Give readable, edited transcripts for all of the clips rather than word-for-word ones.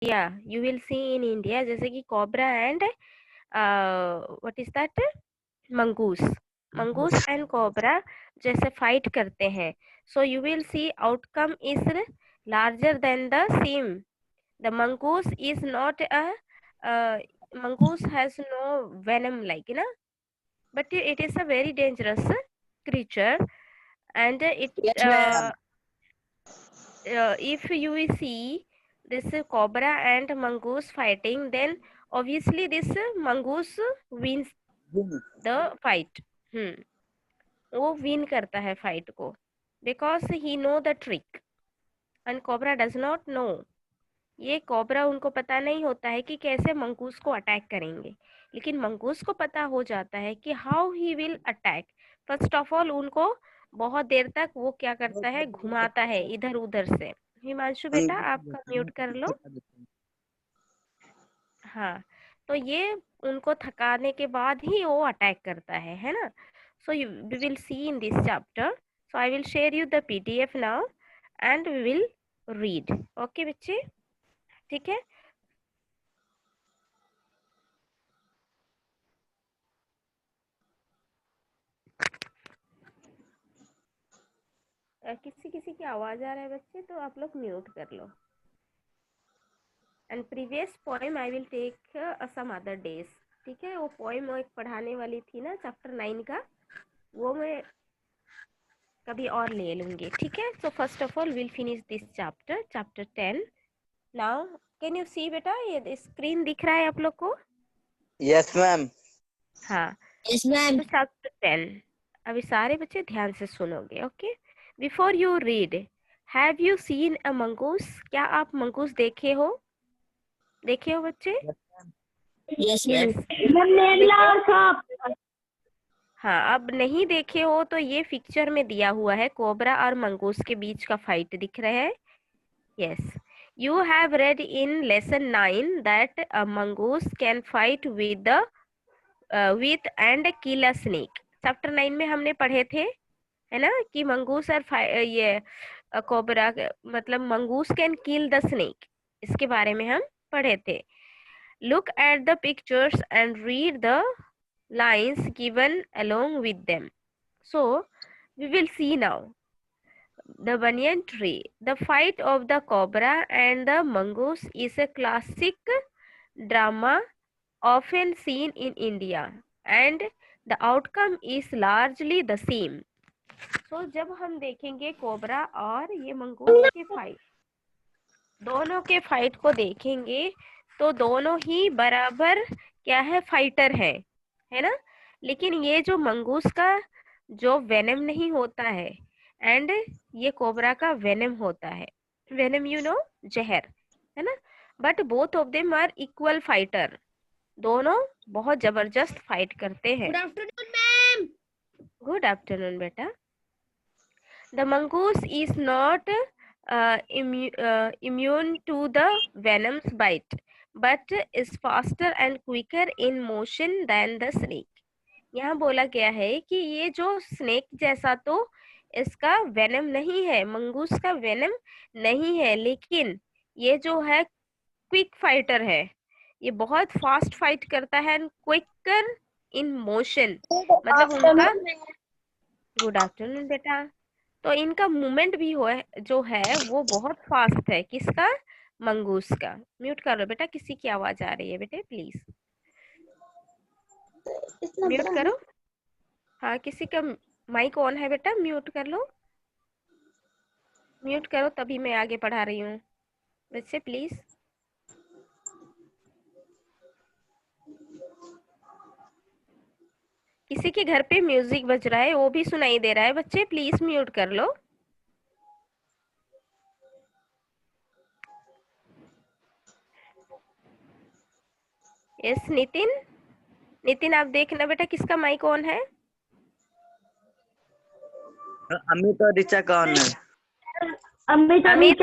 Yeah, you will see in India जैसे कि cobra and what is that? Mongoose. Mongoose and cobra जैसे fight करते हैं. So you will see outcome is larger than the same. The mongoose is not a mongoose has no venom like but it is a very dangerous creature and it Yes, ma'am. if you will see this cobra and mongoose fighting, then obviously this mongoose wins the fight. वो win करता है fight को because he know the trick and cobra does not know. ये cobra उनको पता नहीं होता है कि कैसे मंगूस को अटैक करेंगे, लेकिन मंगूस को पता हो जाता है कि how he will attack. First of all उनको बहुत देर तक वो क्या करता है, घुमाता है इधर उधर से. हिमांशु बेटा आपका म्यूट कर लो. हाँ, तो ये उनको थकाने के बाद ही वो अटैक करता है ना. So we will see in this chapter. So I will share you the PDF now and we will read. Okay बच्चे, ठीक है. किसी किसी की आवाज आ रहा है बच्चे, तो आप लोग म्यूट कर लो. And previous poem I will take some other days. ठीक है, वो पोएम वो एक पढ़ाने वाली थी ना चैप्टर 9 का, वो मैं कभी और ले लूंगी. ठीक है. So first of all will finish this chapter, chapter 10. Now can you see बेटा, ये स्क्रीन दिख रहा है आप लोग को? Yes, ma'am. हाँ. Yes, ma'am. तो चैप्टर 10 अभी सारे बच्चे ध्यान से सुनोगे. Okay. Before you read, have you seen a mongoose? क्या आप मंगूस देखे हो? देखे हो बच्चे? Yes, ma'am. देखो. हाँ, अब नहीं देखे हो तो ये पिक्चर में दिया हुआ है, कोबरा और मंगूस के बीच का फाइट दिख रहा है. Yes, you have read in lesson 9 that a mongoose can fight with and kill a snake. Chapter 9 में हमने पढ़े थे, है ना, कि मंगूस और ये कोबरा मतलब mongoose can kill the snake. इसके बारे में हम पढ़े थे. Look at the pictures and read the lines given along with them. So, we will see now. The banyan tree. The fight of the cobra and the mongoose is a classic drama often seen in India, and the outcome is largely the same. So, जब हम देखेंगे cobra और ये mongoose के fight, दोनों के fight को देखेंगे तो दोनों ही बराबर क्या है, फाइटर है ना. लेकिन ये जो मंगूस का जो वेनम नहीं होता है एंड ये कोबरा का वेनम होता है. वेनम यू नो, जहर, है ना. But both of them are equal fighter. दोनों बहुत जबरदस्त फाइट करते हैं. Good afternoon, ma'am. Good afternoon बेटा. The mongoose is not immune to the venom's bite, but is faster and quicker in motion than the snake. यहाँ बोला गया है कि ये जो स्नेक जैसा तो इसका वेनम नहीं है, मंगूस का वेनम नहीं है, लेकिन ये जो है क्विक फाइटर है. ये बहुत फास्ट फाइट करता है एंड क्विकर इन मोशन. मतलब उनका गुड आफ्टरनून बेटा. तो इनका मूवमेंट भी हो जो है वो बहुत फास्ट है. किसका? मंगूस का. म्यूट कर लो बेटा, किसी की आवाज आ रही है बेटे, प्लीज म्यूट करो. हाँ, किसी का माइक ऑन है बेटा, म्यूट कर लो. म्यूट करो, तभी मैं आगे पढ़ा रही हूँ बच्चे, प्लीज. किसी के घर पे म्यूजिक बज रहा है, वो भी सुनाई दे रहा है बच्चे, प्लीज म्यूट कर लो. यस नितिन, नितिन आप देखना बेटा किसका माइक ऑन है. अमित और ऋचा कौन है? अमित.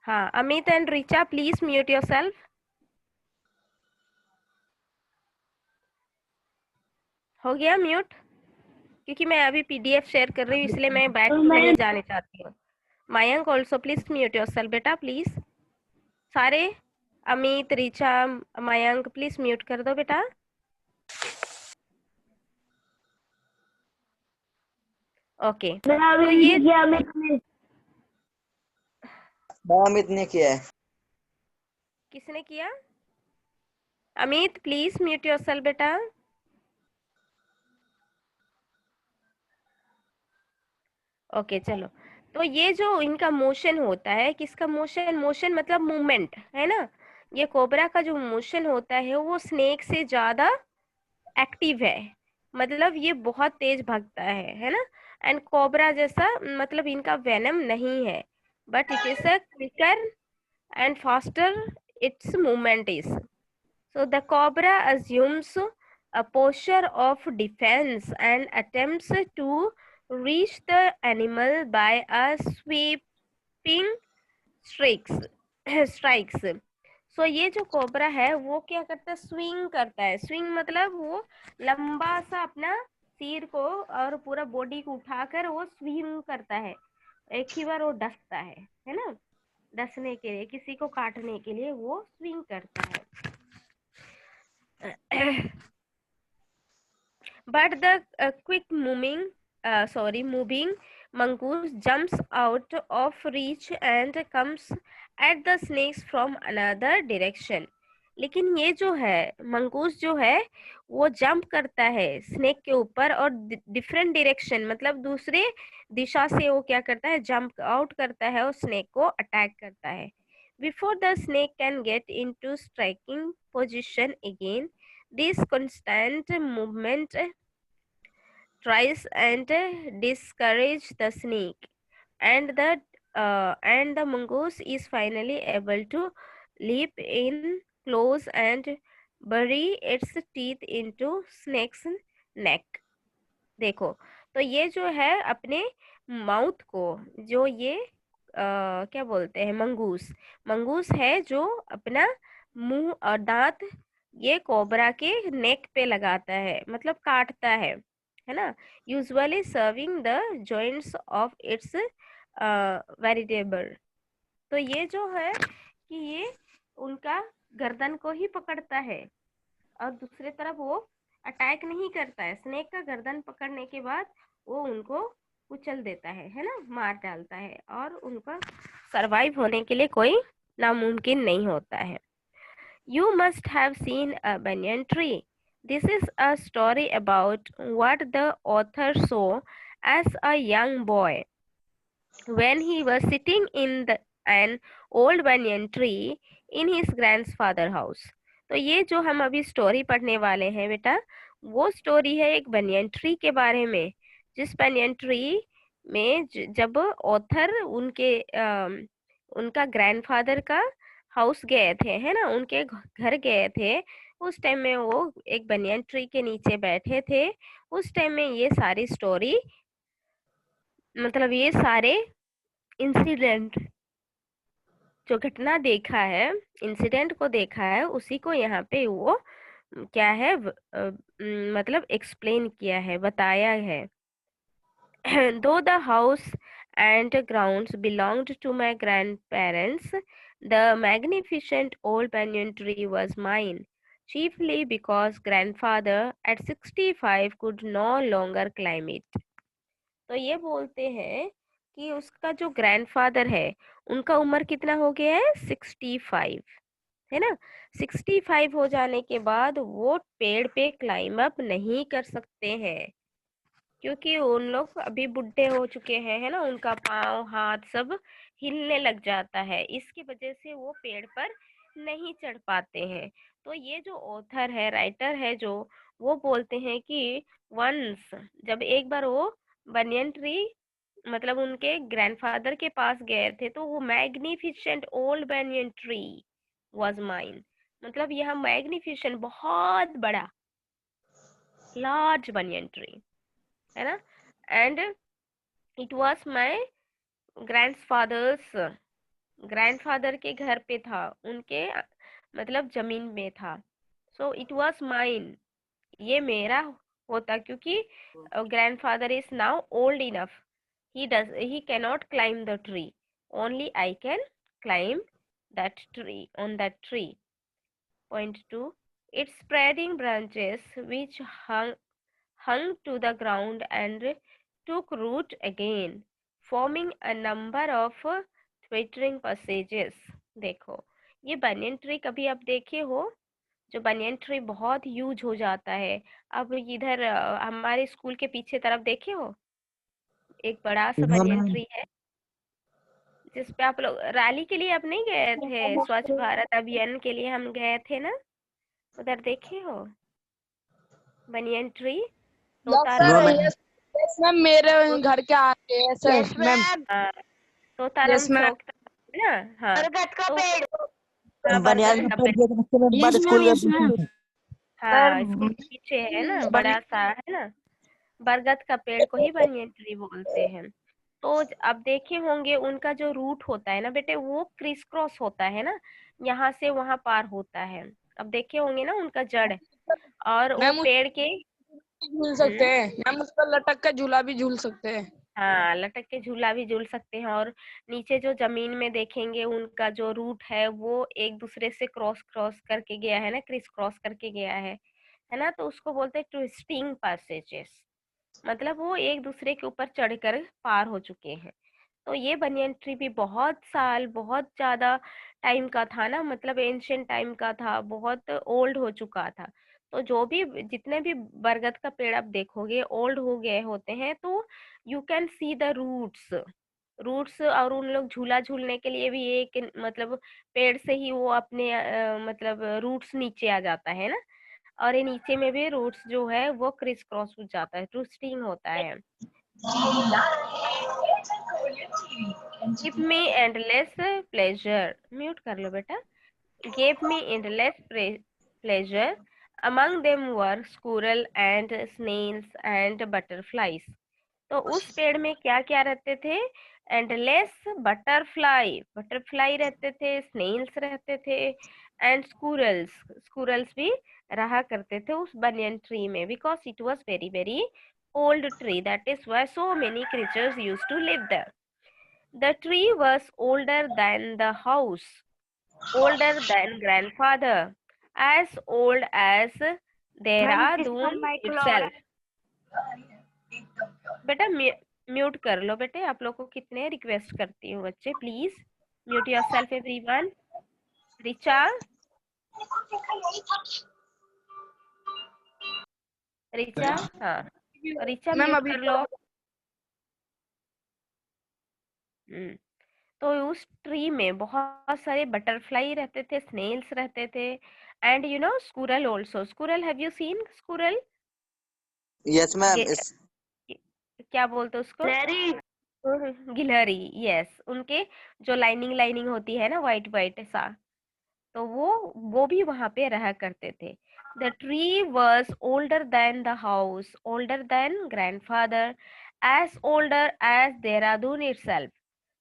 हाँ, Amit and Richa please mute yourself. हो गया म्यूट? क्योंकि मैं अभी पीडीएफ शेयर कर रही हूँ, इसलिए मैं बैक नहीं जाने चाहती हूँ. Mayank also please mute yourself बेटा, प्लीज. सारे अमित, ऋचा, मयंक प्लीज म्यूट कर दो बेटा। ओके तो ये अमित ने किया है। किसने किया? अमित प्लीज म्यूट योरसेल्फ बेटा। ओके चलो, तो ये जो इनका मोशन होता है, किसका मोशन? मोशन मतलब मूवमेंट है ना। ये कोबरा का जो मोशन होता है वो स्नेक से ज्यादा एक्टिव है, मतलब ये बहुत तेज भागता है ना। एंड कोबरा जैसा मतलब इनका वेनम नहीं है, but it is a quicker and faster its movement is. So the cobra assumes a posture of defense and attempts to reach the animal by a sweeping strikes. strikes. So ये जो cobra है वो क्या करता है? Swing करता है। Swing मतलब वो लंबा सा अपना सिर को और पूरा बॉडी को उठाकर वो स्विंग करता है, एक ही बार वो डसता है ना। डसने के लिए, किसी को काटने के लिए वो स्विंग करता है। But the moving mongoose jumps out of reach and comes at the snakes from another direction. लेकिन ये जो है मंगूस जो है वो जंप करता है स्नेक के ऊपर और डिफरेंट डायरेक्शन मतलब दूसरे दिशा से वो क्या करता है? जंप आउट करता है और स्नेक को अटैक करता है। Before the snake can get into striking position again, this constant movement tries and discourage the snake, and the mongoose is finally able to leap in close and bury its teeth into snake's neck. देखो, तो ये जो है अपने mouth को, जो ये क्या बोलते हैं, मंगूस। मंगूस है जो अपना मुंह और दांत ये कोबरा के नेक पे लगाता है, मतलब काटता है ना। Usually serving the joints of its veritable. तो ये जो है कि ये उनका गर्दन को ही पकड़ता है और दूसरी तरफ वो अटैक नहीं करता है। स्नेक का गर्दन पकड़ने के बाद वो उनको कुचल देता है ना, मार डालता है, और उनका सरवाइव होने के लिए कोई नामुमकिन नहीं होता है। You must have seen a banyan tree. This is a story about what the author saw as a young boy when he was sitting in an old banyan tree in his grandfather's house. तो ये जो हम अभी story पढ़ने वाले हैं बेटा, वो स्टोरी है एक बनियन ट्री के बारे में, जिस बनियन ट्री में जब ऑथर उनका ग्रैंडफादर का हाउस गए थे, है ना, उनके घर गए थे। उस टाइम में वो एक बनियन ट्री के नीचे बैठे थे। उस टाइम में ये सारी स्टोरी मतलब ये सारे इंसिडेंट जो घटना देखा है, इंसिडेंट को देखा है, उसी को यहाँ पे वो क्या है मतलब एक्सप्लेन किया है, बताया है। Though the house and grounds belonged to my grandparents, the magnificent old banyan tree was mine, chiefly because grandfather at 65 could no longer climb it. तो ये बोलते हैं कि उसका जो ग्रैंडफादर है उनका उम्र कितना हो गया है? 65, है ना। 65 हो जाने के बाद वो पेड़ पे क्लाइंब अप नहीं कर सकते हैं, क्योंकि उन लोग अभी बुढ़े हो चुके हैं, है ना। उनका पाँव हाथ सब हिलने लग जाता है, इसकी वजह से वो पेड़ पर नहीं चढ़ पाते हैं। तो ये जो ऑथर है, राइटर है जो, वो बोलते हैं कि वंस जब एक बार वो बनियन ट्री मतलब उनके ग्रैंडफादर के पास गए थे, तो वो magnificent old banyan tree was mine, मतलब यह मैग्निफिसेंट बहुत बड़ा लार्ज बनियन ट्री है ना, and it was my grandfather के घर पे था, उनके मतलब जमीन में था। सो इट वाज माइन, ये मेरा होता, क्योंकि grandfather is now old enough, he cannot climb the tree, only I can climb on that tree. Point 2. Its spreading branches, which hung to the ground and took root again, forming a number of twittering passages. देखो, ये banyan tree कभी आप देखे हो? जो banyan tree बहुत use हो जाता है। अब इधर हमारे स्कूल के पीछे तरफ देखे हो, एक बड़ा सा हाँ बनियन मैम। ट्री है, जिस पे आप लोग रैली के लिए अब नहीं गए थे, स्वच्छ भारत अभियान के लिए हम गए थे ना, उधर देखे हो banyan tree? Yes Totaram sir, no ma'am. Yes yes ma'am, मेरे घर के आगे है सर यस मैम। मैम। हाँ, तोताराम यस मैम। चौक तरफ ना। हाँ, बरगद का तो पेड़। हाँ, बनियान बरगद का का पेड़ पेड़। देख रखे हैं, यस बाद मैम, स्कूल यस मैम। में। हाँ, सर स्कूल के पीछे है ना, बनी बड़ा सा है ना, बरगद का पेड़ को ही बनियन ट्री बोलते हैं। तो अब देखे होंगे उनका जो रूट होता है ना बेटे, वो क्रिस क्रॉस होता है ना, यहाँ से वहां पार होता है। अब देखे होंगे ना उनका जड़, और वो मैम, उस पेड़ के पर झूल सकते हैं मैम, उस पर लटक कर झूला भी झूल सकते हैं। हाँ, लटक के झूला भी झूल सकते हैं। और नीचे जो जमीन में देखेंगे उनका जो रूट है वो एक दूसरे से क्रॉस क्रॉस करके गया है ना, क्रिस क्रॉस करके गया है ना, तो उसको बोलते हैं ट्विस्टिंग पैसेजेस। मतलब वो एक दूसरे के ऊपर चढ़कर पार हो चुके हैं। तो ये बनियन ट्री भी बहुत साल, बहुत ज्यादा टाइम का था ना, मतलब एंशियंट टाइम का था, बहुत ओल्ड हो चुका था। तो जो भी जितने भी बरगद का पेड़ आप देखोगे ओल्ड हो गए होते हैं, तो you can see the roots. और उन लोग झूला झूलने के लिए भी एक मतलब पेड़ से ही वो अपने मतलब रूट्स नीचे आ जाता है ना, और ये नीचे में भी रूट्स जो है वो क्रिस क्रॉस हो जाता है, ट्विस्टिंग होता है। Give me endless pleasure, mute कर लो बेटा। gave me endless pleasure. Among them were squirrel and snails and butterflies. तो उस पेड़ में क्या क्या रहते थे? एंडलेस बटरफ्लाई रहते थे, स्नेल्स रहते थे, एंड स्कूरल्स भी रहा करते थे उस बनियन ट्री में, because it was very very old tree. That is why so many creatures used to live there. The tree was older than the house, older than grandfather, as old as ma'am किसी का Dehradun mic लो रहा itself. बेटा mute कर लो बेटे, आप लोग को कितने रिक्वेस्ट करती हूँ बच्चे, please mute yourself everyone. Richa, Richa, हाँ, रिचा मैम म्यूट अभी कर तो लो। हम्म, तो उस ट्री में बहुत सारे बटरफ्लाई रहते थे, स्नेल्स रहते थे, and you know squirrel also. Squirrel, have you seen squirrel? Yes ma'am. क्या बोलते उसको? लैरी। गिलहरी, यस। उनके जो लाइनिंग लाइनिंग होती है ना, वाइट वाइट सा, तो वो भी वहां पे रहा करते थे। The tree was older than the house, older than grandfather, as older as Dehradun itself.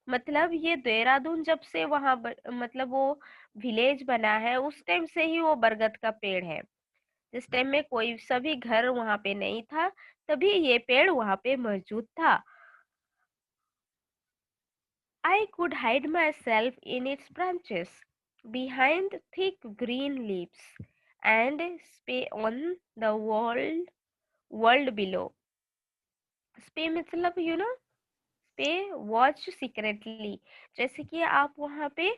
मतलब ये देहरादून जब से वहां मतलब वो विलेज बना है, उस टाइम से ही वो बरगद का पेड़ है। जिस टाइम में कोई सभी घर वहां पे नहीं था, तभी ये पेड़ वहां पे मौजूद था। I could hide myself in its branches, behind thick green leaves, and spy on the world below. Spy मतलब पे वॉच सीक्रेटली। जैसे कि आप वहां पे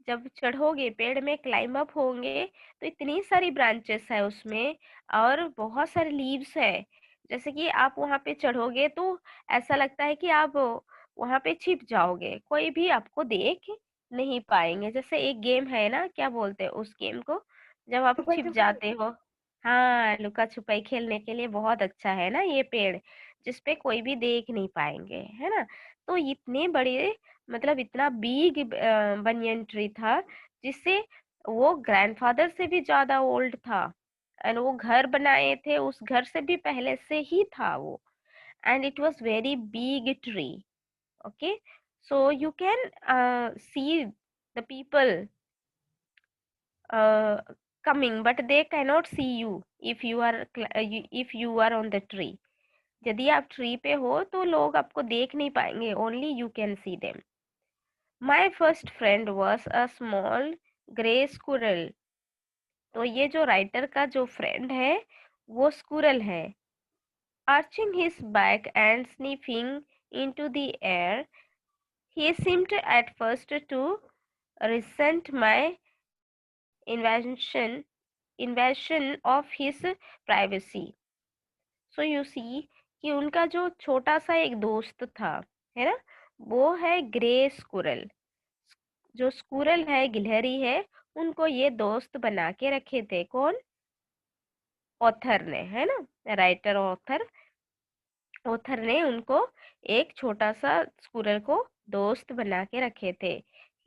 जब चढ़ोगे पेड़ में, क्लाइंब अप होंगे, तो इतनी सारी ब्रांचेस है उसमें, और बहुत सारे लीव्स है। जैसे कि आप वहां पे चढ़ोगे तो ऐसा लगता है कि आप वहां पे छिप जाओगे, कोई भी आपको देख नहीं पाएंगे। जैसे एक गेम है ना, क्या बोलते हैं उस गेम को, जब आप छिप जाते हो। हाँ, लुका छुपाई खेलने के लिए बहुत अच्छा है ना ये पेड़, जिसपे कोई भी देख नहीं पाएंगे, है ना। तो इतने बड़े, मतलब इतना बिग बनियन ट्री था, जिससे वो ग्रैंडफादर से भी ज्यादा ओल्ड था। एंड वो घर बनाए थे, उस घर से भी पहले से ही था वो। And it was very big tree. Okay, so you can see the people coming, but they cannot see you if you are if you are on the tree. यदि आप ट्री पे हो तो लोग आपको देख नहीं पाएंगे, only you can see them. My first friend was a small gray squirrel. तो ये जो राइटर का जो फ्रेंड है वो स्क्विरल है. Arching his back and sniffing into the air, he seemed at first to resent my invasion of his privacy. So you see कि उनका जो छोटा सा एक दोस्त था, है ना, वो है ग्रे स्क्विरल. जो स्क्विरल है, गिलहरी है, उनको ये दोस्त बना के रखे थे. कौन? ऑथर ने, है ना, राइटर ऑथर ने उनको एक छोटा सा स्क्विरल को दोस्त बना के रखे थे.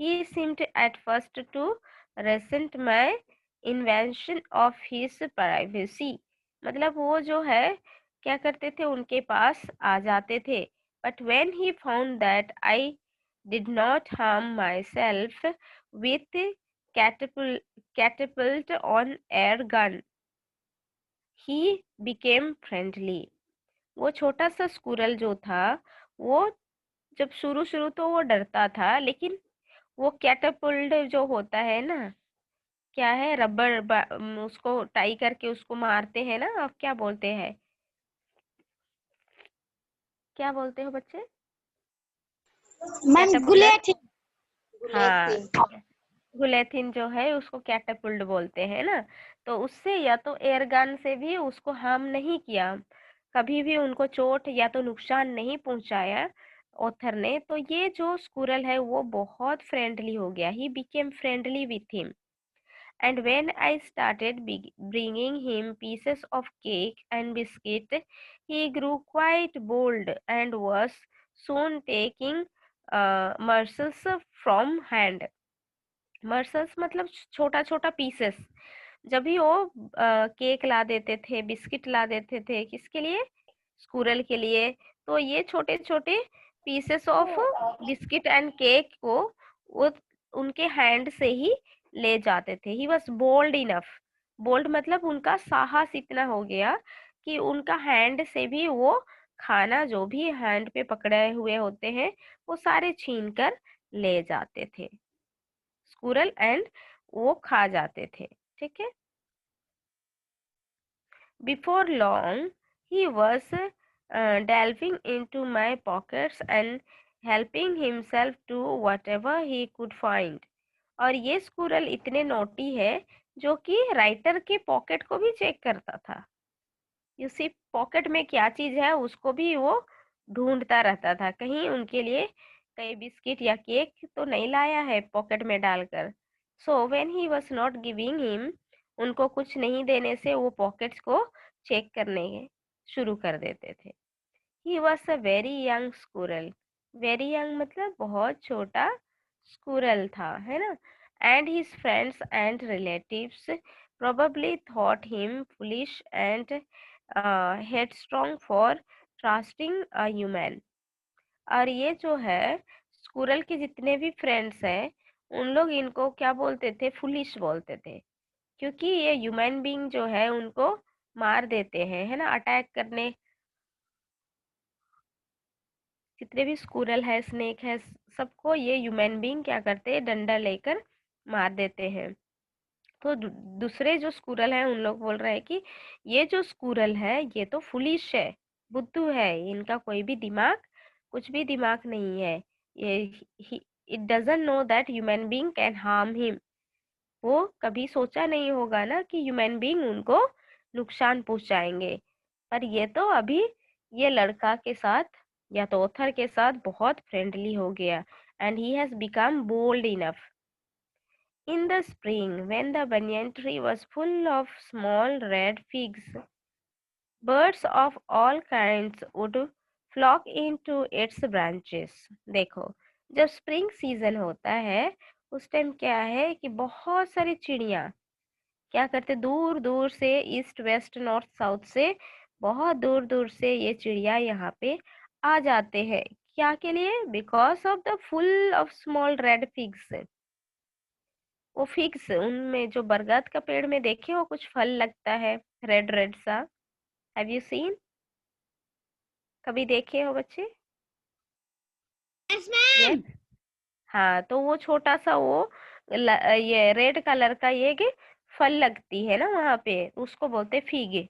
He seemed at first to resent my invasion of his privacy. मतलब वो जो है क्या करते थे, उनके पास आ जाते थे. But when he found that I did not harm myself with catapult on air gun, he became friendly. वो छोटा सा स्क्विरल जो था, वो जब शुरू शुरू तो वो डरता था, लेकिन वो कैटापुल्ट जो होता है ना, क्या है, उसको टाई करके उसको मारते हैं ना, आप क्या बोलते हैं, क्या बोलते हो बच्चे? मैम कैटापुलर. गुलेथिन हाँ, गुलेथिन जो है उसको कैटापुल्ट बोलते हैं ना. तो उससे या तो एयर गन से भी उसको हार्म नहीं किया, कभी भी उनको चोट या तो नुकसान नहीं पहुंचाया ऑथर ने. तो ये जो स्क्विरल है वो बहुत फ्रेंडली हो गया. He became friendly with him. And when I started bringing him pieces of cake and biscuit, he grew quite bold and was soon taking morsels from hand. Morsels मतलब छोटा छोटा पीसेस. जब भी वो केक ला देते थे, बिस्किट ला देते थे, किसके लिए? स्क्विरल के लिए. तो ये छोटे छोटे pieces of biscuit and cake को वो उनके हैंड से ही ले जाते थे. He was bold enough. Bold मतलब उनका साहस इतना हो गया कि उनका हैंड से भी वो खाना जो भी हैंड पे पकड़े हुए होते हैं वो सारे छीन कर ले जाते थे स्क्विरल, एंड वो खा जाते थे. ठीक है. Before long, he was delving into my pockets and helping himself to whatever he could find. और ये स्क्विरल इतने नोटी है जो कि राइटर के पॉकेट को भी चेक करता था. सी पॉकेट में क्या चीज है उसको भी वो ढूंढता रहता था, कहीं उनके लिए कई बिस्किट या केक तो नहीं लाया है पॉकेट में डालकर. So when he was not giving him, उनको कुछ नहीं देने से वो पॉकेट्स को चेक करने शुरू कर देते थे. He was a very young squirrel. Very young मतलब बहुत छोटा स्क्विरल था, है ना. And his friends and relatives probably thought him foolish and headstrong for trusting a human. और ये जो है स्क्विरल के जितने भी फ्रेंड्स हैं उन लोग इनको क्या बोलते थे? फुलिश बोलते थे, क्योंकि ये ह्यूमन बीइंग जो है उनको मार देते हैं, है ना, अटैक करने. जितने भी स्क्विरल है, स्नेक है, सबको ये ह्यूमन बीइंग क्या करते हैं? डंडा लेकर मार देते हैं. तो दूसरे जो स्क्विरल हैं उन लोग बोल रहे हैं कि ये जो स्क्विरल है ये तो फुलिश है, बुद्धू है, इनका कोई भी दिमाग, कुछ भी दिमाग नहीं है. ये it doesn't know that human being can harm him. वो कभी सोचा नहीं होगा ना कि ह्यूमन बीइंग उनको नुकसान पहुंचाएंगे. पर ये तो अभी ये लड़का के साथ या तो ऑथर के साथ बहुत फ्रेंडली हो गया. And he has become bold enough. In the spring, when the banyan tree was full of small red figs, birds of all kinds would flock into its branches. देखो, जब स्प्रिंग सीजन होता है उस time क्या है कि बहुत सारी चिड़िया क्या करते, दूर दूर से, ईस्ट वेस्ट नॉर्थ साउथ से, बहुत दूर दूर से ये चिड़िया यहाँ पे आ जाते हैं. क्या के लिए? Because of the full of small red figs. वो फिग्स, उनमें जो बरगद का पेड़ में देखे हो कुछ फल लगता है रेड रेड सा. Have you scene? कभी देखे हो बच्चे? Yes ma'am. Yes. हाँ, तो वो छोटा सा वो ये रेड कलर का ये कि फल लगती है ना वहां पे, उसको बोलते फीग।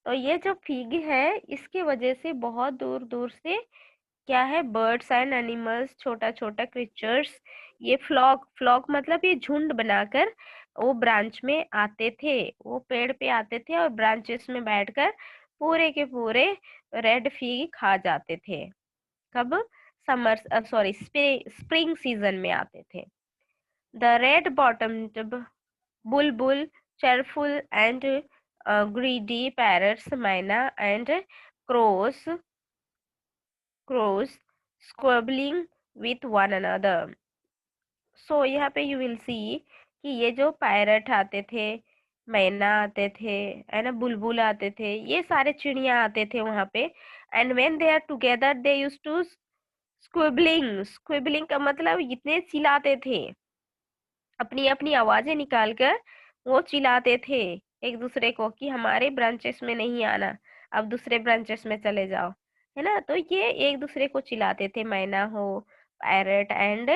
तो ये जो फिग है इसके वजह से बहुत दूर दूर से क्या है, बर्ड्स एंड एनिमल्स, छोटा छोटा क्रिएचर्स, ये फ्लॉक, फ्लॉक मतलब ये झुंड बनाकर वो ब्रांच में आते थे, वो पेड़ पे आते थे और ब्रांचेस में बैठकर पूरे के पूरे रेड फिग खा जाते थे। कब? समर, सॉरी, स्प्रिंग सीजन में आते थे। The red बॉटम्ड bulbul, cheerful and greedy parrots, myna and crows squabbling with one another. So यहाँ पे you will see कि ये जो पैरट आते थे, मैना आते थे, है ना, बुलबुल आते थे, ये सारे चिड़िया आते थे वहां पे। And when they are together they use to squabbling, squabbling का मतलब इतने चिल्लाते थे, अपनी अपनी आवाजें निकालकर वो चिल्लाते थे एक दूसरे को कि हमारे ब्रांचेस में नहीं आना, अब दूसरे ब्रांचेस में चले जाओ, है ना। तो ये एक दूसरे को चिल्लाते थे, मैना हो, पैरट एंड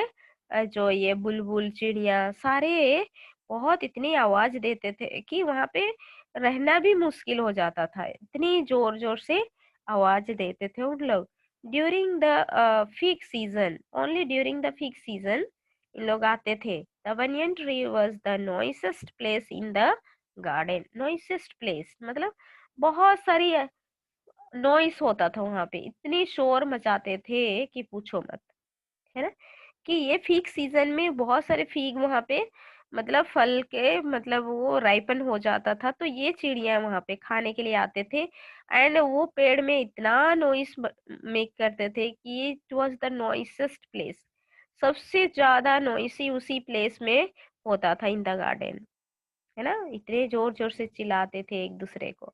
जो ये बुलबुल, चिड़िया, सारे बहुत इतनी आवाज देते थे कि वहां पे रहना भी मुश्किल हो जाता था, इतनी जोर जोर से आवाज देते थे उन लोग। During the fig season, only during the fig season इन लोग आते थे। The banyan tree was the noisiest place in the garden. Noisiest place मतलब बहुत सारी नॉइस होता था वहां पे, इतनी शोर मचाते थे कि पूछो मत, है ना। कि ये फीक सीजन में बहुत सारे फीग वहां पे मतलब फल के मतलब वो राइपन हो जाता था, तो ये चिड़िया वहां पे खाने के लिए आते थे। एंड वो पेड़ में इतना नॉइस मेक करते थे कि it was the noisiest place, सबसे ज्यादा नॉइसी उसी प्लेस में होता था इन द गार्डन, है ना। इतने जोर जोर से चिल्लाते थे एक दूसरे को।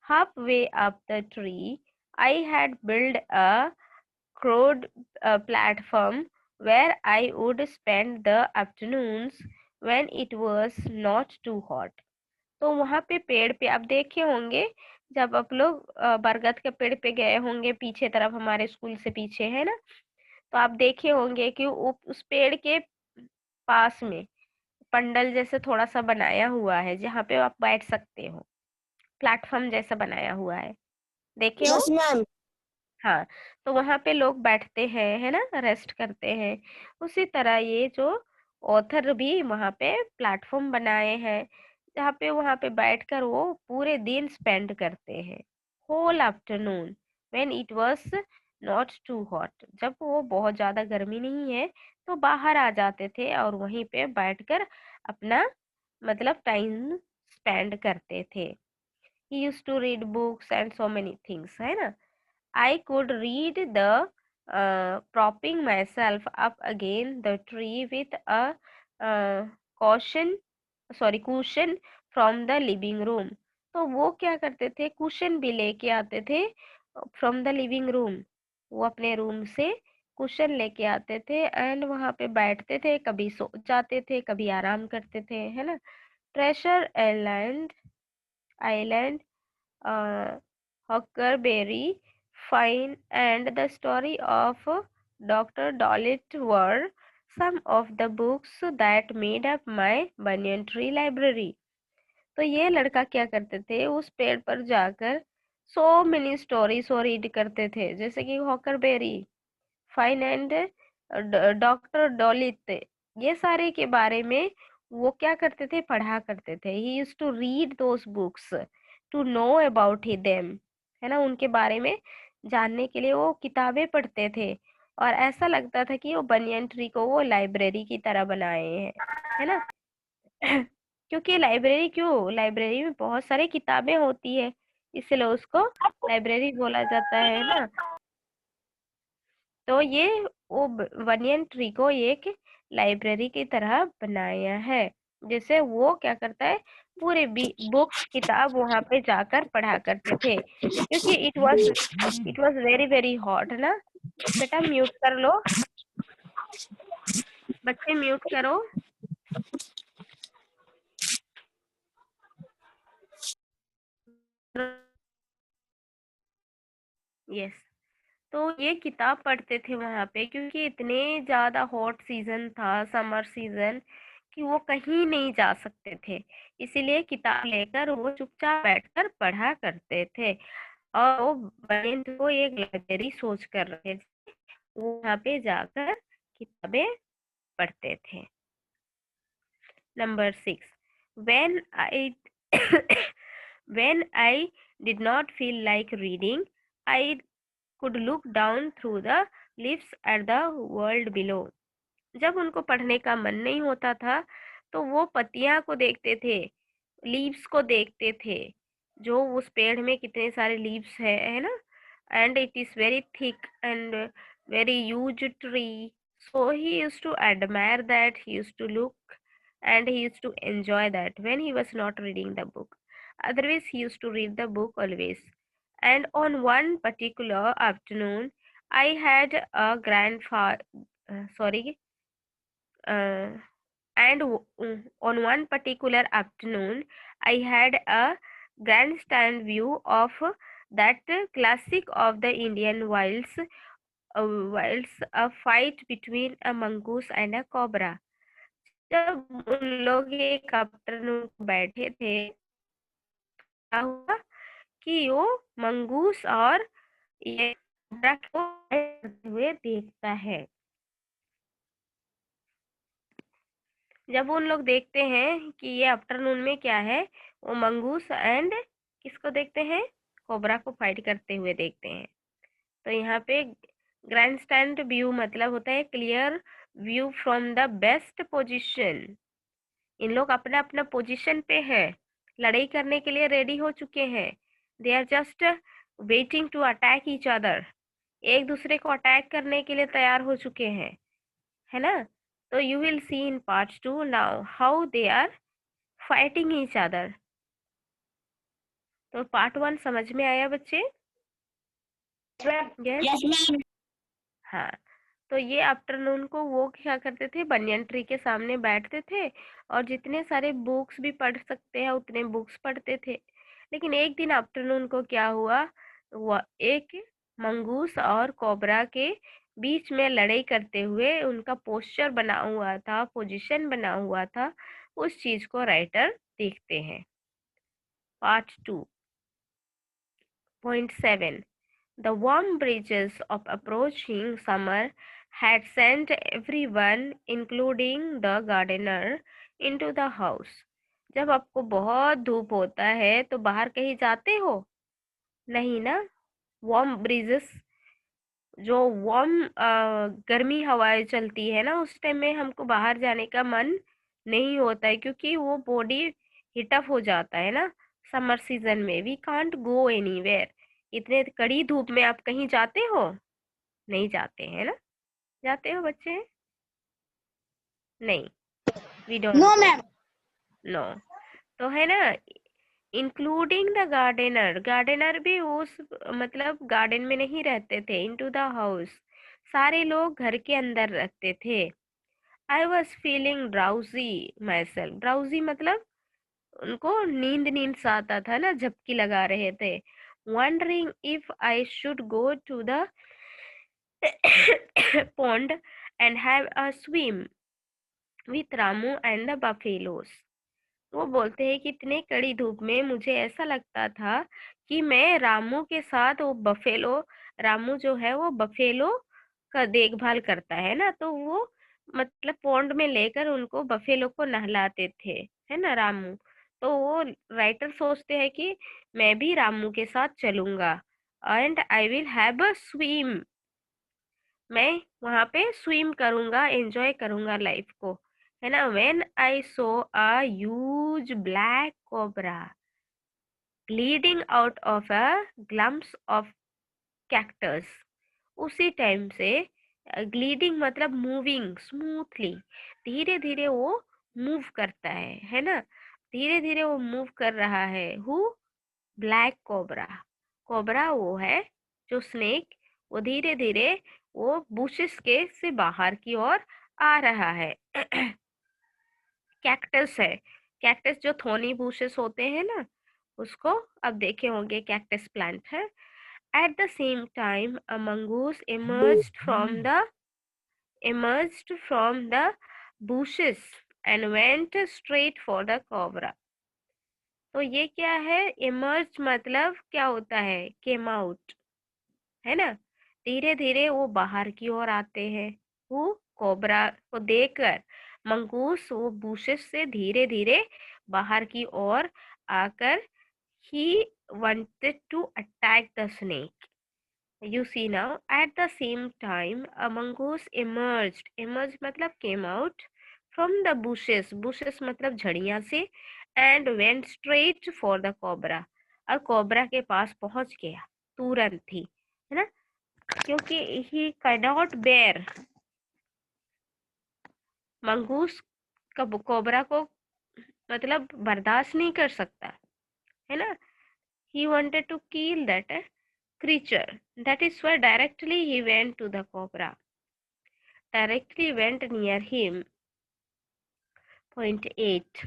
Half way up the tree I had build a crowd platform where I would spend the afternoons when it was not too hot. तो वहां पे पेड़ पे आप देखे होंगे, जब आप लोग बरगद के पेड़ पे गए होंगे, पीछे तरफ हमारे स्कूल से पीछे है ना, तो आप देखे होंगे कि उस पेड़ के पास में पंडल जैसे थोड़ा सा बनाया हुआ है जहाँ पे आप बैठ सकते हो, प्लेटफॉर्म जैसा बनाया हुआ है, देखे हो? Yes ma'am. हाँ, तो वहां पे लोग बैठते हैं, है ना, रेस्ट करते हैं। उसी तरह ये जो ऑथर भी वहां पे प्लेटफॉर्म बनाए हैं जहाँ पे वहां पे बैठकर वो पूरे दिन स्पेंड करते हैं। Whole afternoon when it was not too hot, जब वो बहुत ज्यादा गर्मी नहीं है तो बाहर आ जाते थे और वहीं पे बैठकर अपना मतलब टाइम स्पेंड करते थे। He used to read books and so many things, है ना। I could read the propping myself up against the tree with a uh, caution cushion from the living room। तो वो क्या करते थे, कुशन भी लेके आते थे फ्रॉम द लिविंग रूम, वो अपने रूम से कुशन लेके आते थे एंड वहां पे बैठते थे, कभी सो जाते थे, कभी आराम करते थे, है ना। ट्रेशर island, island, Huckleberry Finn, and the story of Dr. Dolittle were some of the books that made up my banyan tree library। तो ये लड़का क्या करते थे, उस पेड़ पर जाकर सो मेनी स्टोरीज और रीड करते थे, जैसे कि हॉकरबेरी, फाइन एंड डॉक्टर डॉलित, ये सारे के बारे में वो क्या करते थे, पढ़ा करते थे। He used to read those books to know about he them, है ना, उनके बारे में जानने के लिए वो किताबें पढ़ते थे। और ऐसा लगता था कि वो बनियन ट्री को वो लाइब्रेरी की तरह बनाए हैं, है ना। क्योंकि लाइब्रेरी, क्यों, लाइब्रेरी में बहुत सारी किताबें होती है, इसलिए उसको लाइब्रेरी बोला जाता है ना। तो ये वो बनियन ट्री को एक लाइब्रेरी की तरह बनाया है, जैसे वो क्या करता है, पूरे बुक्स किताब वहां पे जाकर पढ़ा करते थे, क्योंकि it was very very hot ना। बेटा म्यूट कर लो, बच्चे म्यूट करो। यस, तो ये किताब पढ़ते थे वहाँ पे, क्योंकि इतने ज़्यादा हॉट सीजन था, समर सीजन, कि वो कहीं नहीं जा सकते थे। इसीलिए किताब लेकर वो चुपचाप बैठकर पढ़ा करते थे। और वो बनियन को एक लाइब्रेरी सोच कर रखे थे, वो वहाँ पे जाकर किताबें पढ़ते थे। Number 6. When I when I did not feel like reading, I could look down through the leaves at the world below. जब उनको पढ़ने का मन नहीं होता था तो वो पत्तियां को देखते थे, लीव्स को देखते थे, जो उस पेड़ में कितने सारे लीव्स है ना, and it is very thick and very huge tree. So he used to admire that, he used to look, and he used to enjoy that when he was not reading the book. Otherwise, he used to read the book always. And on one particular afternoon, I had a uh, on one particular afternoon, I had a grandstand view of that classic of the Indian wilds, a fight between a mongoose and a cobra. जब उन लोग एक afternoon बैठे थे, क्या हुआ कि वो मंगूस और ये कोबरा को करते हुए देखता है. जब उन लोग देखते हैं कि ये आफ्टरनून में क्या है, वो मंगूस एंड किसको देखते हैं, कोबरा को फाइट करते हुए देखते हैं. तो यहाँ पे ग्रैंड स्टैंड व्यू मतलब होता है clear view from the best position. इन लोग अपना अपना पोजीशन पे है, लड़ाई करने के लिए रेडी हो चुके हैं. They are just waiting to attack each other. एक दूसरे को अटैक करने के लिए तैयार हो चुके हैं, है ना. तो you will see in part 2 now how they are fighting each other. तो पार्ट 1 समझ में आया बच्चे? Yes ma'am. हाँ, तो ये आफ्टरनून को वो क्या करते थे, बनियन ट्री के सामने बैठते थे और जितने सारे बुक्स भी पढ़ सकते हैं उतने बुक्स पढ़ते थे. लेकिन एक दिन आफ्टरनून को क्या हुआ, वो एक मंगूस और कोबरा के बीच में लड़ाई करते हुए उनका पोस्चर बना हुआ था, पोजीशन बना हुआ था. उस चीज को राइटर देखते हैं. Part 2.7. The warm breezes of approaching summer had sent everyone, including the gardener, into the house. जब आपको बहुत धूप होता है तो बाहर कहीं जाते हो? नहीं ना. वार्म ब्रीजेस, जो वार्म गर्मी हवाएं चलती है ना, उस टाइम में हमको बाहर जाने का मन नहीं होता है, क्योंकि वो बॉडी हीटअप हो जाता है ना. समर सीजन में वी कांट गो एनीवेयर. इतने कड़ी धूप में आप कहीं जाते हो? नहीं जाते हैं ना. जाते हो बच्चे? नहीं, we don't know go. Ma'am. No. तो है ना, इंक्लूडिंग द गार्डनर. गार्डनर भी उस मतलब गार्डन में नहीं रहते थे. इनटू द हाउस, सारे लोग घर के अंदर रहते थे. I was feeling drowsy my self. Drowsy मतलब उनको नींद नींद सा आता था ना, झपकी लगा रहे थे. Wondering if I should go to the pond and have a swim with Ramu and the buffaloes. वो बोलते हैं कि इतने कड़ी धूप में मुझे ऐसा लगता था कि मैं रामू के साथ, वो बफेलो, रामू जो है वो बफेलो का देखभाल करता है ना, तो वो मतलब पौंड में लेकर उनको बफेलो को नहलाते थे, है ना रामू. तो वो राइटर सोचते हैं कि मैं भी रामू के साथ चलूंगा and I will have a swim. मैं वहां पे स्विम करूंगा, एंजॉय करूंगा लाइफ को, है ना. When I saw a huge black cobra gliding out of a clumps of cactus. उसी टाइम से ग्लीडिंग मतलब मूविंग स्मूथली, धीरे धीरे वो मूव करता है ना. धीरे धीरे वो मूव कर रहा है. हु? Black cobra. कोबरा वो है जो स्नेक, वो धीरे धीरे वो बुशेस के से बाहर की ओर आ रहा है. कैक्टस है, कैक्टस जो थोनी बुशेस होते हैं ना, उसको अब देखे होंगे कैक्टस प्लांट है. At the same time, a mongoose emerged from the bushes and went straight for the cobra. तो ये क्या है? emerge मतलब क्या होता है? came out, है ना? धीरे धीरे वो बाहर की ओर आते हैं। वो कोबरा को देखकर मंगूस वो बुशेस से धीरे धीरे बाहर की ओर आकर he wanted to attack the snake. You see now, at the same time, a mongoose emerged. Emerge मतलब came out from the bushes. Bushes मतलब झड़ियां से, and went straight for the cobra. और कोबरा के पास पहुंच गया तुरंत ही, है ना? क्योंकि he cannot bear, mongoose cobra को मतलब बर्दाश्त नहीं कर सकता, है ना? He wanted to kill that creature. That is why directly he went to the cobra. Directly went near him. Point 8.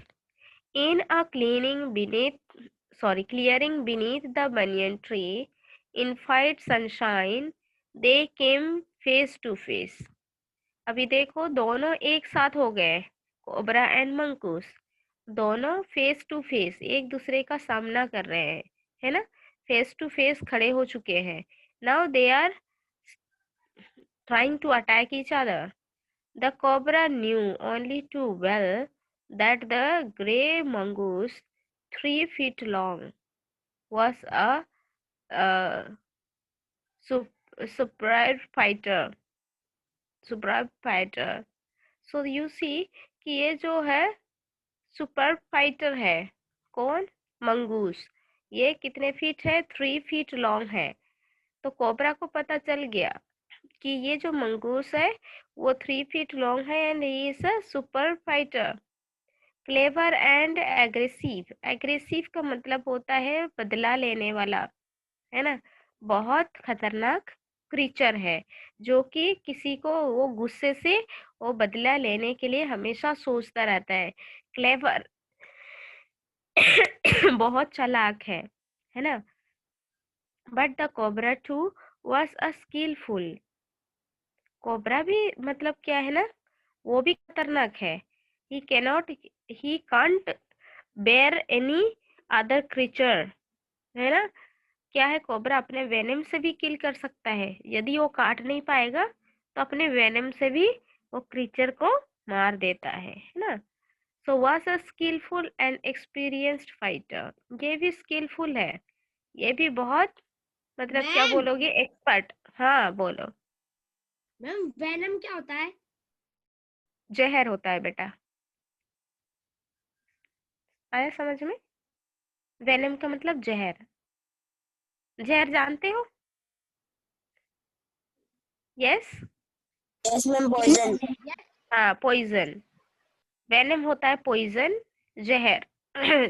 In a clearing beneath the banyan tree, in fight sunshine, they came face to face. अभी देखो दोनों एक साथ हो गए, cobra and मंकूस दोनों face to face एक दूसरे का सामना कर रहे हैं, है ना? फेस टू फेस खड़े हो चुके हैं। Now they are trying to attack each other. The cobra knew only too well that the grey mongoose, 3 feet long, was a superb fighter. So you see कि ये जो है सुपर फाइटर है। कौन? मंगूस। ये कितने फीट है? 3 feet long है। तो कोबरा को पता चल गया कि ये जो मंगूस है वो 3 feet लॉन्ग है and he is a super fighter. Clever and aggressive. Aggressive का मतलब होता है बदला लेने वाला, है ना? बहुत खतरनाक क्रीचर है जो कि किसी को वो गुस्से से वो बदला लेने के लिए हमेशा सोचता रहता है। क्लेवर बहुत चालाक है ना? But the cobra too was a skillful. Cobra भी मतलब क्या है ना, वो भी खतरनाक है। He can't bear any other creature, है ना? क्या है? कोबरा अपने वेनम से भी किल कर सकता है। यदि वो काट नहीं पाएगा तो अपने वेनम से भी वो क्रीचर को मार देता है ना? So was a skillful and experienced fighter. ये भी स्किलफुल है, ये भी बहुत मतलब क्या मैम बोलोगे, एक्सपर्ट। हाँ बोलो। मैम वेनम क्या होता है? जहर होता है बेटा। आया समझ में? वेनम का मतलब जहर। जहर जानते हो? यस। Yes ma'am poison. हाँ पॉइजन। वेनम होता है पॉइजन, जहर।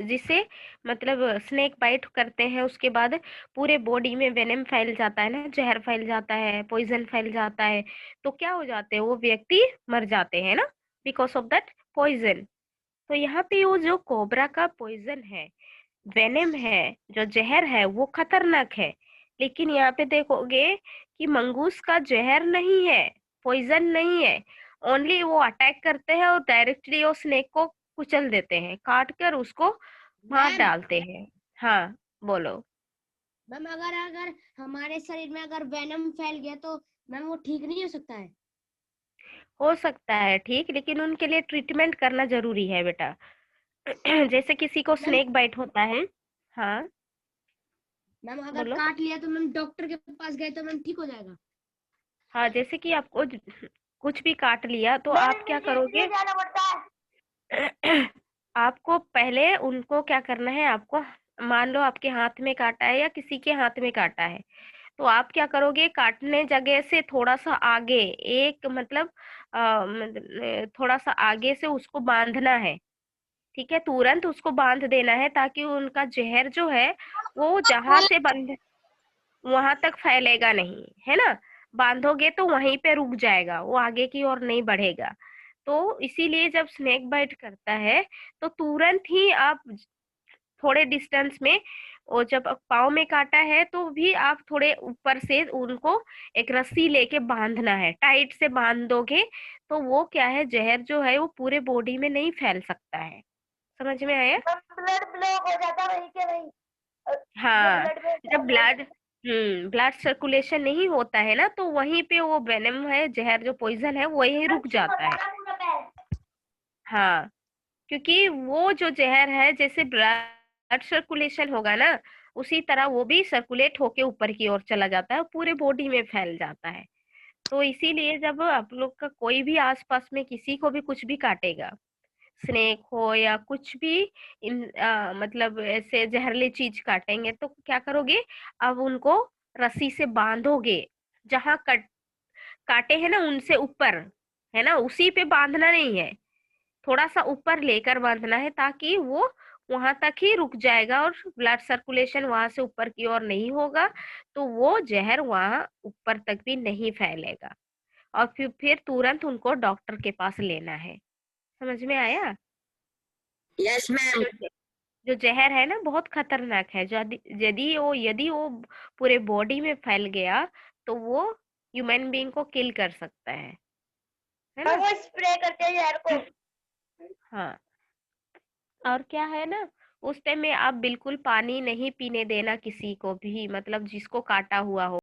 जिसे मतलब स्नेक बाइट करते हैं उसके बाद पूरे बॉडी में वेनम फैल जाता है ना, जहर फैल जाता है, पॉइजन फैल जाता है। तो क्या हो जाते हैं? वो व्यक्ति मर जाते हैं ना, बिकॉज ऑफ दैट पॉइजन। तो यहाँ पे वो जो कोबरा का पॉइजन है, वेनम है, जो जहर है, वो खतरनाक है। लेकिन यहाँ पे देखोगे कि मंगूस का जहर नहीं है, पॉइजन नहीं है। ओनली वो अटैक करते हैं और डायरेक्टली वो स्नेक को कुचल देते हैं, काट कर उसको मार मैम डालते हैं। हाँ बोलो। मैम अगर अगर हमारे शरीर में अगर वेनम फैल गया तो मैम वो ठीक नहीं हो सकता है? हो सकता है ठीक, लेकिन उनके लिए ट्रीटमेंट करना जरूरी है बेटा। जैसे किसी को मैम स्नेक बाइट होता है। हाँ मैम अगर बोलो। काट लिया तो मैम डॉक्टर के पास गए तो मैम ठीक हो जाएगा? हाँ जैसे कि आपको कुछ भी काट लिया तो आप क्या करोगे? जाना पड़ता है। आपको पहले उनको क्या करना है, आपको मान लो आपके हाथ में काटा है या किसी के हाथ में काटा है, तो आप क्या करोगे? काटने जगह से थोड़ा सा आगे, एक मतलब थोड़ा सा आगे से उसको बांधना है। ठीक है, तुरंत उसको बांध देना है ताकि उनका जहर जो है वो जहां से बंध वहां तक फैलेगा नहीं, है ना? बांधोगे तो वहीं पे रुक जाएगा, वो आगे की ओर नहीं बढ़ेगा। तो इसीलिए जब स्नेक बाइट करता है तो तुरंत ही आप थोड़े डिस्टेंस में और जब पाँव में काटा है तो भी आप थोड़े ऊपर से उनको एक रस्सी लेके बांधना है, टाइट से बांध दोगे तो वो क्या है, जहर जो है वो पूरे बॉडी में नहीं फैल सकता है। समझ में आया? ब्लड ब्लॉक हो जाता है वहीं के वहीं। हाँ, ब्लड में जब ब्लड सर्कुलेशन नहीं होता है ना तो वहीं पे वो वेनम है, जहर जो पॉइजन है वही रुक जाता है। पूरा पैर। हाँ, क्योंकि वो जो जहर है जैसे ब्लड सर्कुलेशन होगा ना उसी तरह वो भी सर्कुलेट होके ऊपर की ओर चला जाता है, पूरे बॉडी में फैल जाता है। तो इसीलिए जब आप लोग का कोई भी आसपास में किसी को भी कुछ भी काटेगा, स्नेक हो या कुछ भी मतलब ऐसे जहरीली चीज काटेंगे तो क्या करोगे, अब उनको रस्सी से बांधोगे, जहां काटे हैं ना उनसे ऊपर, है ना, उसी पे बांधना नहीं है, थोड़ा सा ऊपर लेकर बांधना है ताकि वो वहां तक ही रुक जाएगा और ब्लड सर्कुलेशन वहां से ऊपर की ओर नहीं होगा तो वो जहर वहां ऊपर तक भी नहीं फैलेगा। और फिर तुरंत उनको डॉक्टर के पास लेना है। समझ में आया? Yes ma'am. जो जो जहर है ना बहुत खतरनाक है, यदि वो पूरे बॉडी में फैल गया तो वो ह्यूमन बीइंग को किल कर सकता है ना? वो स्प्रे करते हैं जहर को। हाँ, और क्या है ना, उस टाइम में आप बिल्कुल पानी नहीं पीने देना किसी को भी, मतलब जिसको काटा हुआ हो।